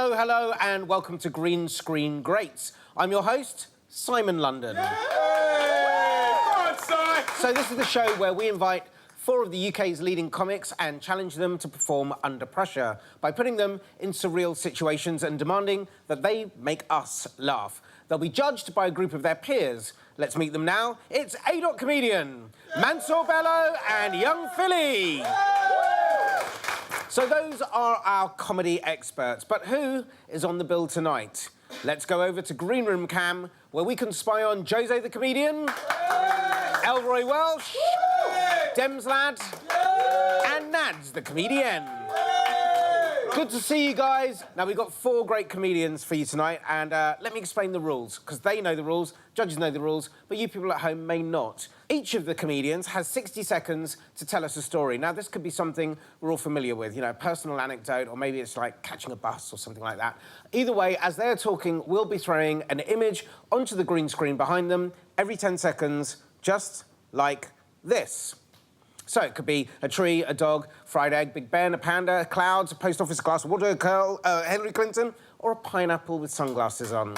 Hello, hello, and welcome to Green Screen Greats. I'm your host, Simon London. So this is the show where we invite 4 of the UK's leading comics and challenge them to perform under pressure by putting them in surreal situations and demanding that they make us laugh. They'll be judged by a group of their peers. Let's meet them now. It's A. Comedian, Mansour Bello and Young Philly. So those are our comedy experts, but who is on the bill tonight? Let's go over to Green Room Cam, where we can spy on Jose the Comedian, Elroy Welsh, Dems Lad, and Nads the Comedian. Good to see you guys. Now, we've got 4 great comedians for you tonight, and let me explain the rules, because they know the rules, judges know the rules, but you people at home may not. Each of the comedians has 60 seconds to tell us a story. Now, this could be something we're all familiar with, you know, a personal anecdote, or maybe it's like catching a bus or something like that. Either way, as they're talking, we'll be throwing an image onto the green screen behind them every 10 seconds, just like this. So it could be a tree, a dog, fried egg, Big Ben, a panda, clouds, a post office glass of water, a curl, Hillary Clinton, or a pineapple with sunglasses on.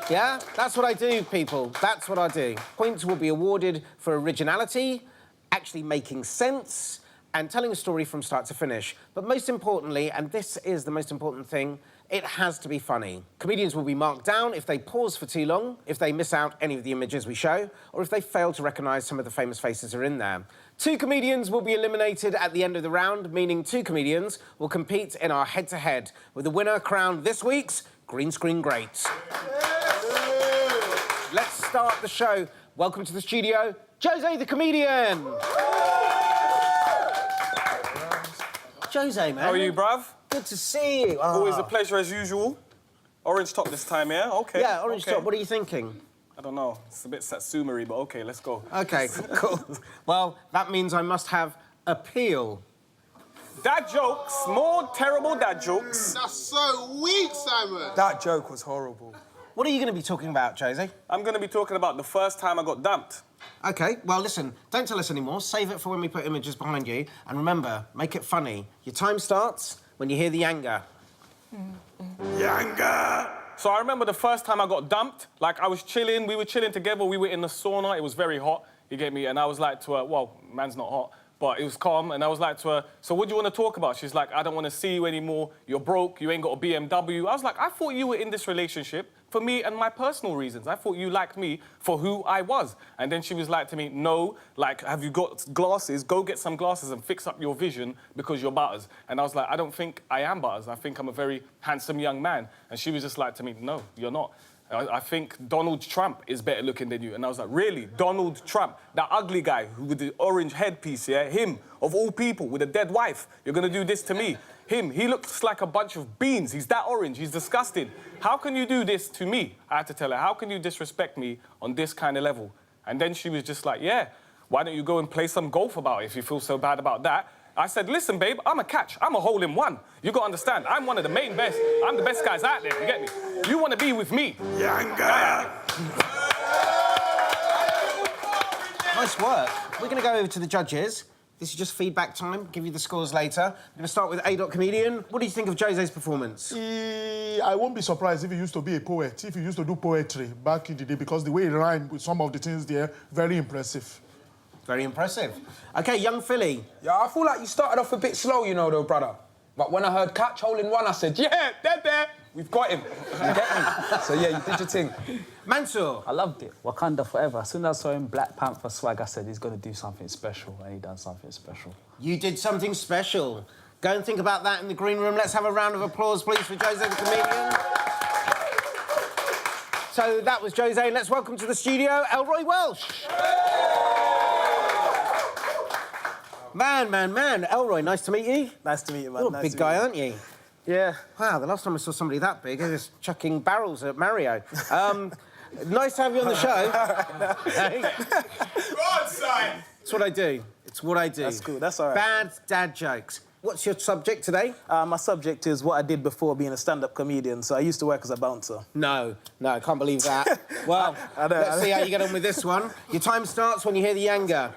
Yeah? That's what I do, people. That's what I do. Points will be awarded for originality, actually making sense, and telling a story from start to finish. But most importantly, and this is the most important thing, it has to be funny. Comedians will be marked down if they pause for too long, if they miss out any of the images we show, or if they fail to recognise some of the famous faces are in there. 2 comedians will be eliminated at the end of the round, meaning 2 comedians will compete in our head-to-head, with the winner crowned this week's Green Screen Greats. Let's start the show. Welcome to the studio, Jose the Comedian. Jose, man. How are you, bruv? Good to see you. Oh. Always a pleasure as usual. Orange top this time, yeah? Okay. Yeah, orange top. What are you thinking? I don't know. It's a bit Satsumery, but okay, let's go. OK, cool. Well, that means I must have appeal. Dad jokes, more terrible dad jokes. That's so weak, Simon. That joke was horrible. What are you going to be talking about, Jose? I'm going to be talking about the first time I got dumped. OK, well, listen, don't tell us anymore. Save it for when we put images behind you. And remember, make it funny. Your time starts when you hear the Yanga. Yanga! So I remember the first time I got dumped, like I was chilling, we were chilling together, we were in the sauna, it was very hot, you get me? And I was like to her, well, man's not hot, but it was calm, and I was like to her, so what do you want to talk about? She's like, I don't want to see you anymore, you're broke, you ain't got a BMW. I was like, I thought you were in this relationship for me and my personal reasons. I thought you liked me for who I was. And then she was like to me, no, like, have you got glasses? Go get some glasses and fix up your vision because you're Butters. And I was like, I don't think I am Butters. I think I'm a very handsome young man. And she was just like to me, no, you're not. I think Donald Trump is better looking than you. And I was like, really? Donald Trump? That ugly guy with the orange headpiece, yeah? Him, of all people, with a dead wife. You're going to do this to me? Him, he looks like a bunch of beans. He's that orange. He's disgusting. How can you do this to me? I had to tell her, how can you disrespect me on this kind of level? And then she was just like, yeah, why don't you go and play some golf about it if you feel so bad about that? I said, listen, babe, I'm a catch. I'm a hole-in-one. You got to understand, I'm one of the main best. I'm the best guys out there, you get me? You want to be with me. Yanga! Nice work. We're going to go over to the judges. This is just feedback time. Give you the scores later. I'm going to start with A. Comedian. What do you think of Jose's performance? I won't be surprised if he used to be a poet, if he used to do poetry back in the day, because the way he rhymed with some of the things there, very impressive. Very impressive. OK, Young Philly. Yeah, I feel like you started off a bit slow, you know, though, brother. But when I heard catch hole in one, I said, yeah, they're there. We've got him. You get me? So, yeah, you did your thing. Mansour. I loved it. Wakanda forever. As soon as I saw him Black Panther swag, I said he's going to do something special, and he done something special. You did something special. Go and think about that in the green room. Let's have a round of applause, please, for Jose the Comedian. So that was Jose. Let's welcome to the studio, Elroy Welsh. Man. Elroy, nice to meet you. Nice to meet you, man. You're a big guy, aren't you? Yeah. Wow, the last time I saw somebody that big, I was chucking barrels at Mario. Nice to have you on the show. Hey. Broadside! It's what I do. It's what I do. That's cool, that's all right. Bad dad jokes. What's your subject today? My subject is what I did before being a stand-up comedian. So I used to work as a bouncer. No, I can't believe that. Well, let's see how you get on with this one. Your time starts when you hear the Yanga.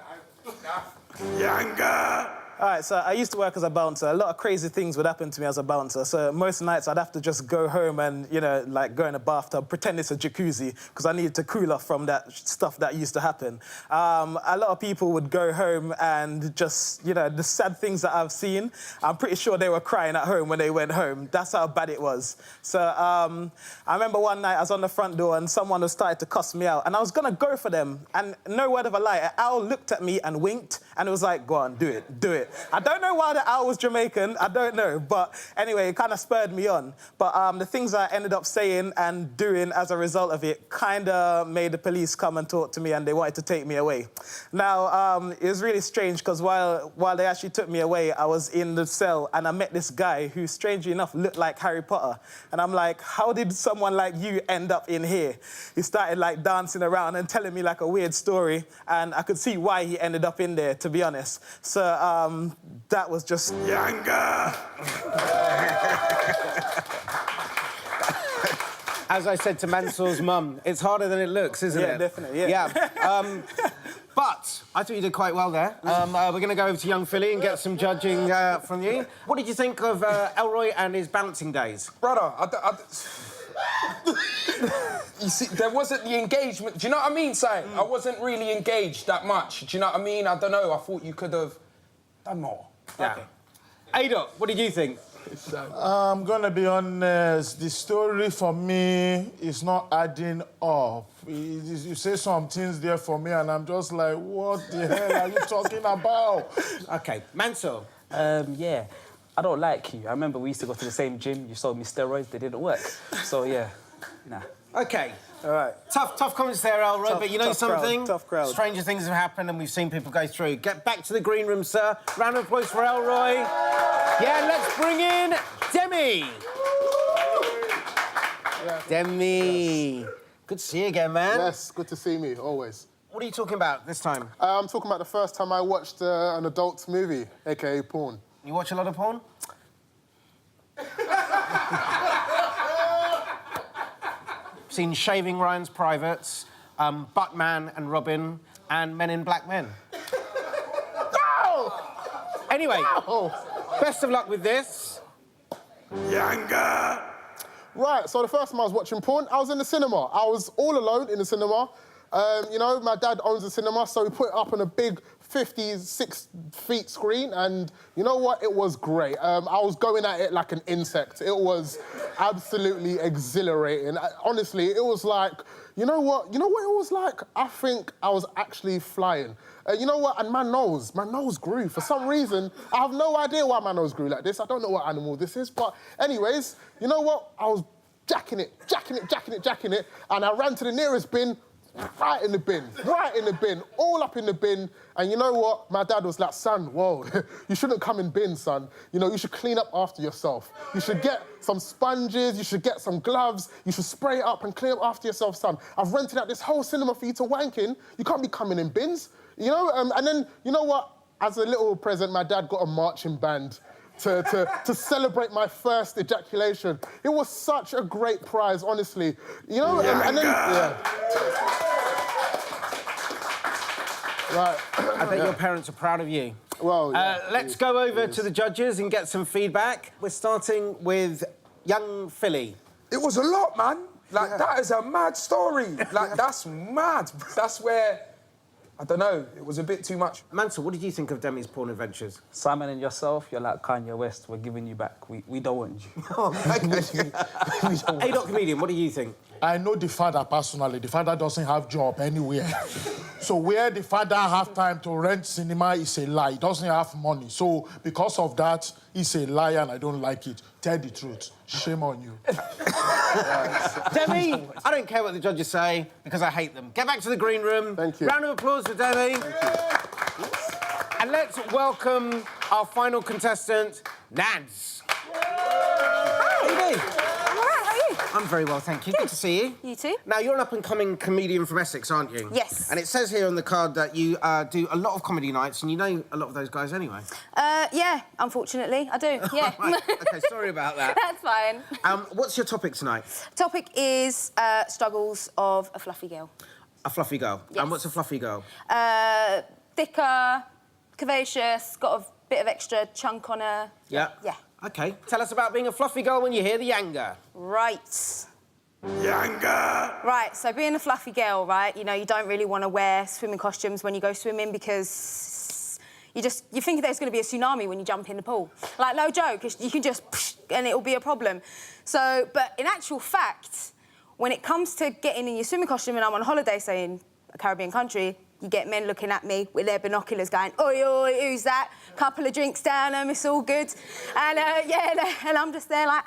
Yanga! All right, so I used to work as a bouncer. A lot of crazy things would happen to me as a bouncer. So most nights I'd have to just go home and, you know, like go in a bathtub, pretend it's a jacuzzi, because I needed to cool off from that stuff that used to happen. A lot of people would go home and just, you know, the sad things that I've seen, I'm pretty sure they were crying at home when they went home. That's how bad it was. So I remember one night I was on the front door and someone was starting to cuss me out, and I was going to go for them. And no word of a lie, an owl looked at me and winked, and it was like, go on, do it, do it. I don't know why the owl was Jamaican, I don't know, but anyway, it kind of spurred me on. But the things I ended up saying and doing as a result of it kind of made the police come and talk to me, and they wanted to take me away. Now, it was really strange, because while they actually took me away, I was in the cell, and I met this guy who, strangely enough, looked like Harry Potter. And I'm like, how did someone like you end up in here? He started, like, dancing around and telling me, like, a weird story, and I could see why he ended up in there, to be honest. So, that was just... Yanga! As I said to Mansour's mum, it's harder than it looks, isn't it? Yeah, definitely, yeah. But I thought you did quite well there. We're going to go over to young Philly and get some judging from you. What did you think of Elroy and his bouncing days? Brother, you see, there wasn't the engagement. Do you know what I mean, Si? I wasn't really engaged that much. Do you know what I mean? I don't know. I thought you could have done more. Yeah. Okay. Adot, what did you think? I'm gonna be honest, the story for me is not adding up. You say some things there for me and I'm just like, what the hell are you talking about? OK, Mansour. Yeah, I don't like you. I remember we used to go to the same gym. You sold me steroids, they didn't work. So, yeah, nah. OK. All right. Tough comments there, Elroy, but you know something? Tough crowd. Stranger things have happened and we've seen people go through. Get back to the green room, sir. Round of applause for Elroy. Yeah, let's bring in Demi. Demi. Good to see you again, man. Yes, good to see me, always. What are you talking about this time? I'm talking about the first time I watched an adult movie, a.k.a. porn. You watch a lot of porn? Seen Shaving Ryan's Privates, Buttman and Robin, and Men in Black Men. No! Anyway, No! best of luck with this. Yanga! Right, so the first time I was watching porn, I was in the cinema. I was all alone in the cinema. You know, my dad owns a cinema, so we put it up on a big 56-feet screen, and you know what? It was great. I was going at it like an insect. It was absolutely exhilarating. Honestly, it was like, you know what? You know what it was like? I think I was actually flying. You know what? And my nose grew. For some reason, I have no idea why my nose grew like this. I don't know what animal this is, but anyways, you know what? I was jacking it, and I ran to the nearest bin, right in the bin, all up in the bin. And you know what? My dad was like, son, whoa, you shouldn't come in bins, son. You know, you should clean up after yourself. You should get some sponges, you should get some gloves, you should spray it up and clean up after yourself, son. I've rented out this whole cinema for you to wank in. You can't be coming in bins. You know, and then, you know what? As a little present, my dad got a marching band to celebrate my first ejaculation. It was such a great prize, honestly. You know, and then... Yeah. Right. I bet your parents are proud of you. Well, yeah, let's go over to the judges and get some feedback. We're starting with young Philly. It was a lot, man. Like, that is a mad story. Like, that's mad. That's where... I don't know, it was a bit too much. Mansour, what did you think of Demi's porn adventures? Simon and yourself, you're like Kanye West. We're giving you back. We don't want you. Adot Comedian, what do you think? I know the father personally. The father doesn't have job anywhere. So where the father have time to rent cinema is a lie. He doesn't have money. So because of that, he's a liar and I don't like it. Tell the truth. Shame on you. Demi, I don't care what the judges say because I hate them. Get back to the green room. Thank you. Round of applause for Demi. And let's welcome our final contestant, Nads. How you doing? I'm all right, how are you? I'm very well, thank you. Good to see you. You too. Now, you're an up-and-coming comedian from Essex, aren't you? Yes. And it says here on the card that you do a lot of comedy nights, and you know a lot of those guys anyway. Yeah, unfortunately, I do, yeah. Right. OK, sorry about that. That's fine. What's your topic tonight? Topic is struggles of a fluffy girl. A fluffy girl. Yes. And what's a fluffy girl? Thicker, curvaceous, got a bit of extra chunk on her. Yeah. Yeah. OK. Tell us about being a fluffy girl when you hear the Yanga. Right. Yanga! Right, so being a fluffy girl, right, you know, you don't really want to wear swimming costumes when you go swimming because you think there's going to be a tsunami when you jump in the pool. Like, no joke, you can just and it'll be a problem. So, but in actual fact, when it comes to getting in your swimming costume and I'm on holiday, say, in a Caribbean country, you get men looking at me with their binoculars going, oi, oi, who's that? Couple of drinks down them, it's all good. And, and I'm just there like,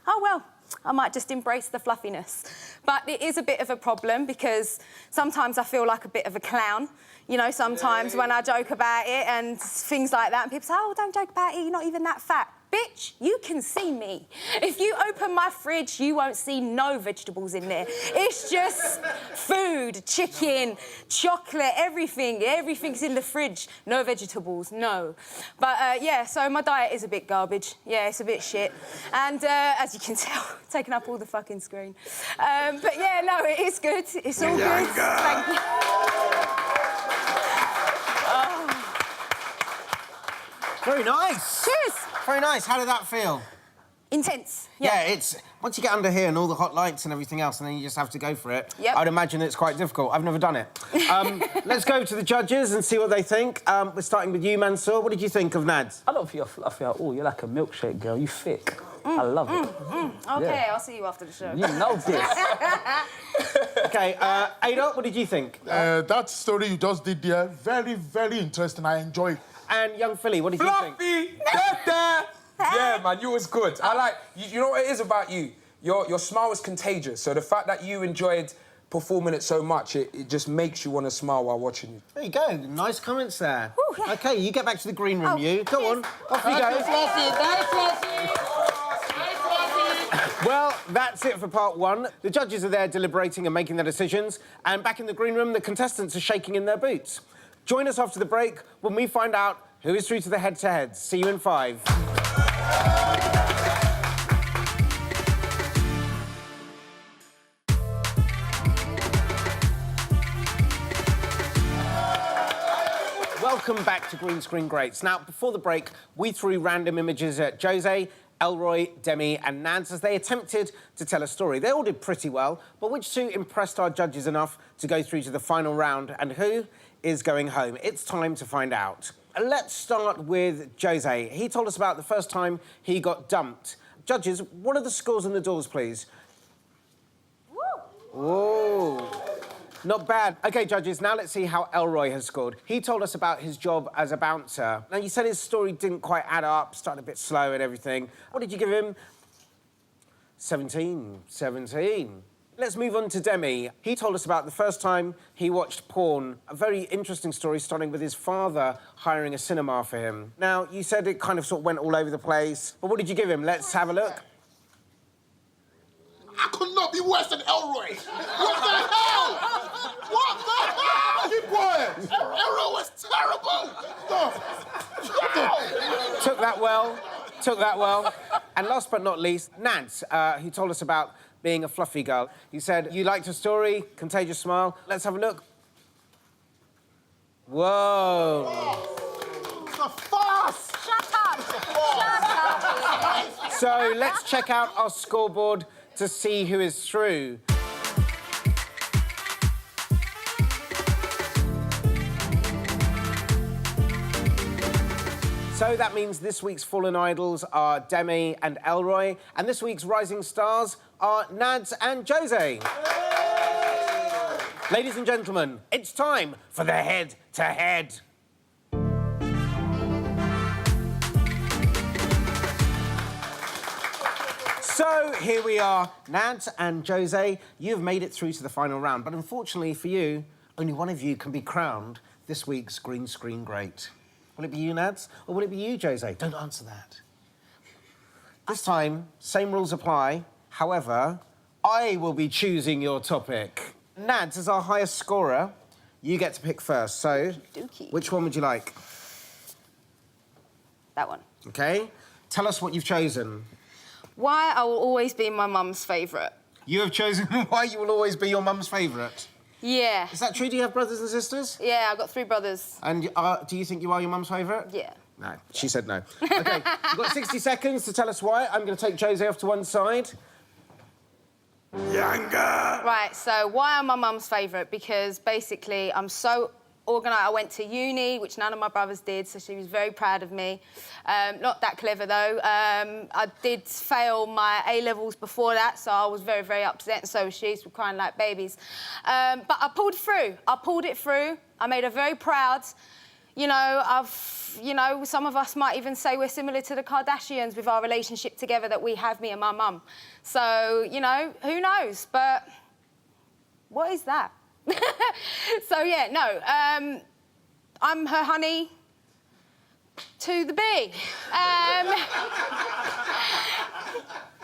oh, well, I might just embrace the fluffiness. But it is a bit of a problem because sometimes I feel like a bit of a clown. You know, sometimes when I joke about it and things like that, and people say, oh, don't joke about it, you're not even that fat. Bitch, you can see me. If you open my fridge, you won't see no vegetables in there. It's just food, chicken, chocolate, everything. Everything's in the fridge. No vegetables, no. But, yeah, so my diet is a bit garbage. Yeah, it's a bit shit. And, as you can tell, taking up all the fucking screen. But, yeah, no, it is good. It's all good. Thank you. Very nice. Cheers. Very nice. How did that feel? Intense. Yeah, it's... Once you get under here and all the hot lights and everything else, and then you just have to go for it, Yep. I'd imagine it's quite difficult. I've never done it. Let's go to the judges and see what they think. We're starting with you, Mansour. What did you think of Nads? I don't think you're fluffy at all. You're like a milkshake girl. You thick. I love it. OK, Yeah. I'll see you after the show. You know this. OK, Ada, what did you think? That story you just did there, very, very interesting. I enjoy it. And young Philly, what did you think? Fluffy! Yeah, man, you was good. I like... You know what it is about you? Your smile is contagious, so the fact that you enjoyed performing it so much, it just makes you want to smile while watching you. There you go. Nice comments there. Ooh, yeah. OK, you get back to the green room, Oh, you. Go yes. on. Off you go. Very fluffy! Well, that's it for part one. The judges are there deliberating and making their decisions. And back in the green room, the contestants are shaking in their boots. Join us after the break when we find out who is through to the head-to-heads. See you in 5. Welcome back to Green Screen Greats. Now, before the break, we threw random images at Jose, Elroy, Demi and Nads as they attempted to tell a story. They all did pretty well, but which two impressed our judges enough to go through to the final round and who is going home? It's time to find out. Let's start with Jose. He told us about the first time he got dumped. Judges, what are the scores on the doors, please? Whoa. Not bad. OK, judges, now let's see how Elroy has scored. He told us about his job as a bouncer. Now, you said his story didn't quite add up, started a bit slow and everything. What did you give him? 17. 17. Let's move on to Demi. He told us about the first time he watched porn. A very interesting story starting with his father hiring a cinema for him. Now, you said it kind of sort of went all over the place, but what did you give him? Let's have a look. I could not be worse than Elroy. What the hell? What the hell? Keep quiet. Elroy was terrible. Took that well. And last but not least, Nads, who told us about being a fluffy girl. He said, you liked her story, contagious smile. Let's have a look. Whoa. It's a farce. Shut up! Shut up! So let's check out our scoreboard to see who is through. So that means this week's Fallen Idols are Demi and Elroy, and this week's Rising Stars are Nads and Jose. Ladies and gentlemen, it's time for the head-to-head. So here we are, Nads and Jose. You've made it through to the final round, but unfortunately for you, only one of you can be crowned this week's Green Screen Great. Will it be you, Nads, or will it be you, Jose? Don't answer that. This time, same rules apply. However, I will be choosing your topic. Nads, as our highest scorer, you get to pick first. So, Dookie. which one would you like? That one. OK. Tell us what you've chosen. Why I will always be my mum's favourite. You have chosen why you will always be your mum's favourite. Yeah. Is that true? Do you have brothers and sisters? Yeah, I've got 3 brothers. And do you think you are your mum's favourite? Yeah. No, she said no. OK, you've got 60 seconds to tell us why. I'm going to take Jose off to one side. Yanga! Right, so why am I mum's favourite? Because basically I'm so organised. I went to uni, which none of my brothers did, so she was very proud of me. Not that clever, though. I did fail my A-levels before that, so I was very, very upset, and so was she. We were crying like babies. But I pulled through. I pulled it through. I made her very proud. You know, some of us might even say we're similar to the Kardashians with our relationship together that we have, me and my mum. So, you know, who knows? But what is that? So, yeah, no, I'm her honey to the bee.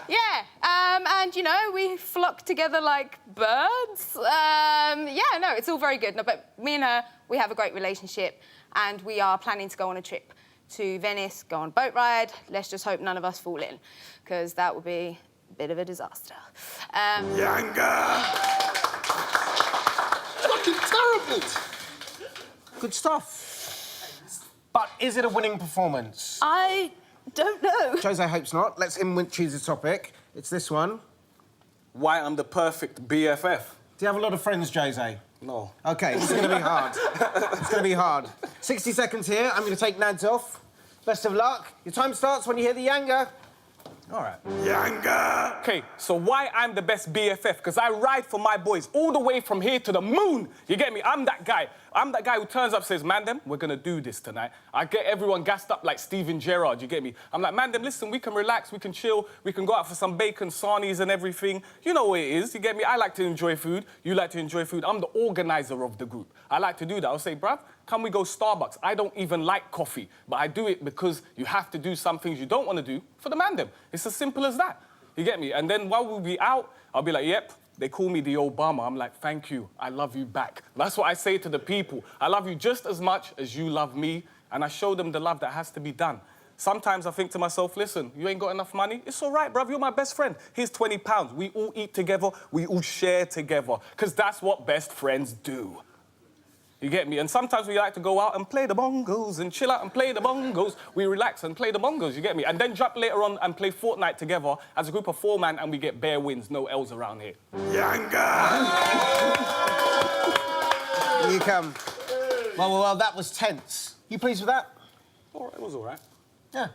Yeah, and, you know, we flock together like birds. Yeah, no, it's all very good. No, but me and her, we have a great relationship, and we are planning to go on a trip to Venice, go on a boat ride. Let's just hope none of us fall in, because that would be a bit of a disaster. Yanga! Fucking terrible! Good stuff. But is it a winning performance? I don't know. Jose hopes not. Let's him choose a topic. It's this one. Why I'm the perfect BFF. Do you have a lot of friends, Jose? No. OK, this is going to be hard. It's going to be hard. 60 seconds here. I'm going to take Nads off. Best of luck. Your time starts when you hear the Yanga. All right. Yanga! Okay, so why I'm the best BFF? Because I ride for my boys all the way from here to the moon. You get me? I'm that guy. I'm that guy who turns up and says, man, them, we're going to do this tonight. I get everyone gassed up like Steven Gerrard, you get me? I'm like, man, them, listen, we can relax, we can chill, we can go out for some bacon, sarnies and everything. You know what it is, you get me? I like to enjoy food. You like to enjoy food. I'm the organizer of the group. I like to do that. I'll say, bruv, can we go Starbucks? I don't even like coffee, but I do it because you have to do some things you don't want to do for the man, them. It's as simple as that. You get me? And then while we'll be out, I'll be like, yep. They call me the Obama. I'm like, thank you. I love you back. That's what I say to the people. I love you just as much as you love me, and I show them the love that has to be done. Sometimes I think to myself, listen, you ain't got enough money? It's all right, bruv. You're my best friend. Here's £20. We all eat together. We all share together, because that's what best friends do. You get me? And sometimes we like to go out and play the bongos and chill out and play the bongos. We relax and play the bongos, you get me? And then jump later on and play Fortnite together as a group of 4 man, and we get bare wins, no L's around here. Yanga! Here you come. Well, that was tense. You pleased with that? All right, it was all right. Yeah.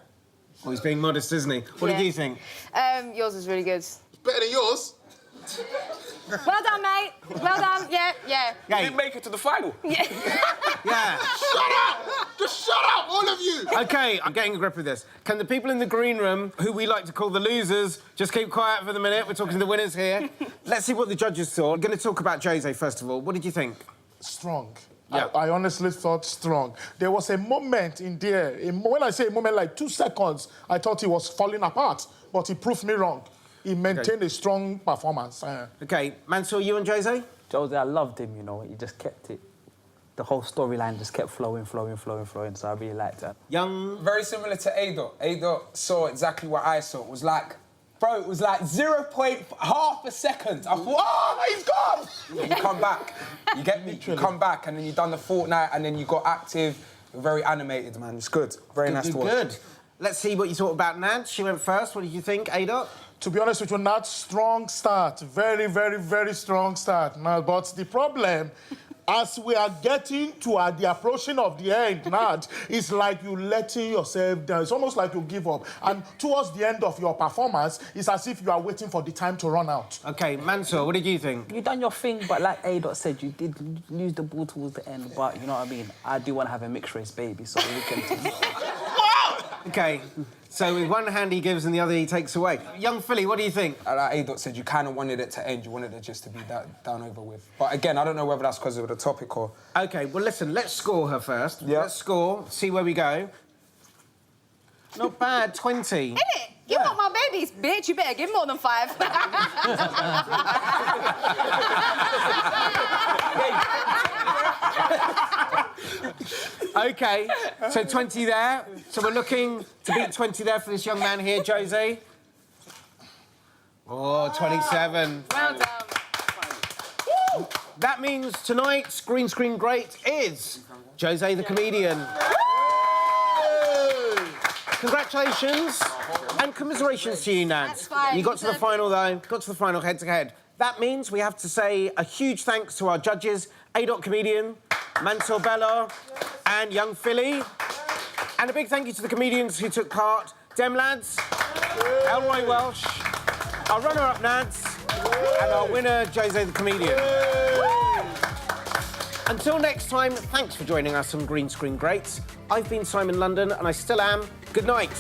Well, he's being modest, isn't he? What did you think? Yours was really good. It's better than yours. Well done, mate. Well done. Yeah. You didn't make it to the final. Yeah. Yeah. Shut up! Just shut up, all of you! OK, I'm getting a grip of this. Can the people in the green room, who we like to call the losers, just keep quiet for the minute? We're talking to the winners here. Let's see what the judges thought. I'm going to talk about Jose, first of all. What did you think? Strong. Yeah. I honestly thought strong. There was a moment in there, when I say a moment, like 2 seconds, I thought he was falling apart, but he proved me wrong. He maintained a strong performance. OK, Mansour, you and Jose? Jose, I loved him, you know. He just kept it. The whole storyline just kept flowing, so I really liked that. Young? Very similar to A-Dot. A-Dot saw exactly what I saw. It was like 0.5 a second. I thought, oh, he's gone! You come back. You get me? You come back, and then you done the Fortnite, and then you got active. You're very animated, man. It's good. Very nice to watch. Good. Let's see what you thought about Nad. She went first. What did you think, A-Dot? To be honest with you, Nad, strong start. Very, very, very strong start. Now, but the problem, as we are getting to the approaching of the end, Nad, it's like you letting yourself down. It's almost like you give up. And towards the end of your performance, it's as if you are waiting for the time to run out. OK, Mansour, what did you think? You done your thing, but like A-Dot said, you did lose the ball towards the end. But you know what I mean? I do want to have a mixed race baby, so we can... OK, so with one hand he gives and the other he takes away. Young Philly, what do you think? Like A-Dot said, you kind of wanted it to end. You wanted it just to be done over with. But again, I don't know whether that's because of the topic or... OK, well, listen, let's score her first. Yeah. Let's score, see where we go. Not bad, 20. Innit? You want my babies, bitch. You better give more than 5. OK, so 20 there. So we're looking to beat 20 there for this young man here, Jose. Oh, 27. Well done. That means tonight's Green Screen Great is Jose the Comedian. Congratulations and commiserations to you, Nads. That's fine. You got to the final, though. Got to the final head-to-head. That means we have to say a huge thanks to our judges, A. Comedian, Mansour Bella, and Young Philly. And a big thank you to the comedians who took part. Dem Lads, Elroy Welsh, our runner-up Nads, and our winner, Jose the Comedian. Until next time, thanks for joining us on Green Screen Greats. I've been Simon London, and I still am. Good night.